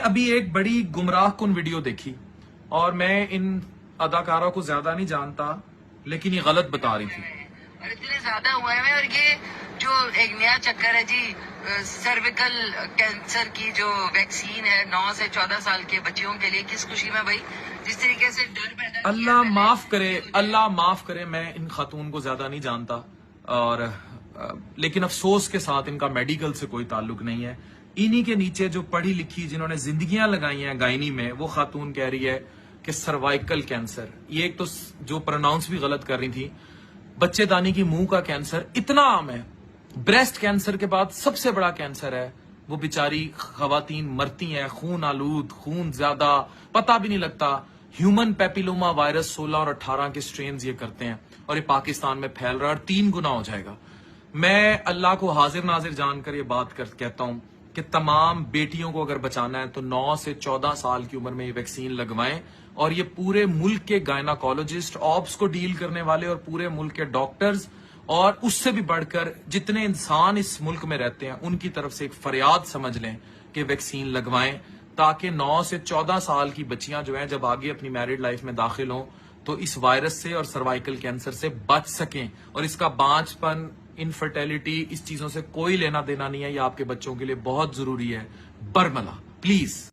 ابھی ایک بڑی گمراہ کن ویڈیو دیکھی اور میں ان اداکاروں کو زیادہ نہیں جانتا لیکن یہ غلط بتا رہی تھی. اور اتنے زیادہ ہوئے ہیں. اور یہ جو ایک نیا چکر ہے جی سرویکل کینسر کی جو ویکسین ہے 9 سے 14 سال کے بچیوں کے لیے، کس خوشی میں بھائی جس طریقے سے ڈر پیدا کیا. اللہ معاف کرے، اللہ معاف کرے، میں ان خاتون کو زیادہ نہیں جانتا اور لیکن افسوس کے ساتھ ان کا میڈیکل سے کوئی تعلق نہیں ہے. انہی کے نیچے جو پڑھی لکھی جنہوں نے زندگیاں لگائی ہیں گائنی میں، وہ خاتون کہہ رہی ہے کہ سروائکل کینسر، یہ ایک تو جو پروناؤنس بھی غلط کر رہی تھی، بچے دانی کی منہ کا کینسر اتنا عام ہے، بریسٹ کینسر کے بعد سب سے بڑا کینسر ہے. وہ بیچاری خواتین مرتی ہیں، خون آلود، خون زیادہ، پتہ بھی نہیں لگتا. ہیومن پیپیلوما وائرس 16 اور 18 کے سٹرینز یہ کرتے ہیں اور یہ پاکستان میں پھیل رہا ہے اور 3 گنا ہو جائے گا. میں اللہ کو حاضر ناظر جان کر یہ بات کہتا ہوں کہ تمام بیٹیوں کو اگر بچانا ہے تو 9 سے 14 سال کی عمر میں یہ ویکسین لگوائیں. اور یہ پورے ملک کے گائناکالوجسٹ، آبس کو ڈیل کرنے والے اور پورے ملک کے ڈاکٹرز اور اس سے بھی بڑھ کر جتنے انسان اس ملک میں رہتے ہیں ان کی طرف سے ایک فریاد سمجھ لیں کہ ویکسین لگوائیں، تاکہ 9 سے 14 سال کی بچیاں جو ہیں جب آگے اپنی میرڈ لائف میں داخل ہوں تو اس وائرس سے اور سروائیکل کینسر سے بچ سکیں. اور اس کا بانجھ پن، انفرٹیلٹی، اس چیزوں سے کوئی لینا دینا نہیں ہے. یہ آپ کے بچوں کے لیے بہت ضروری ہے. برملا پلیز.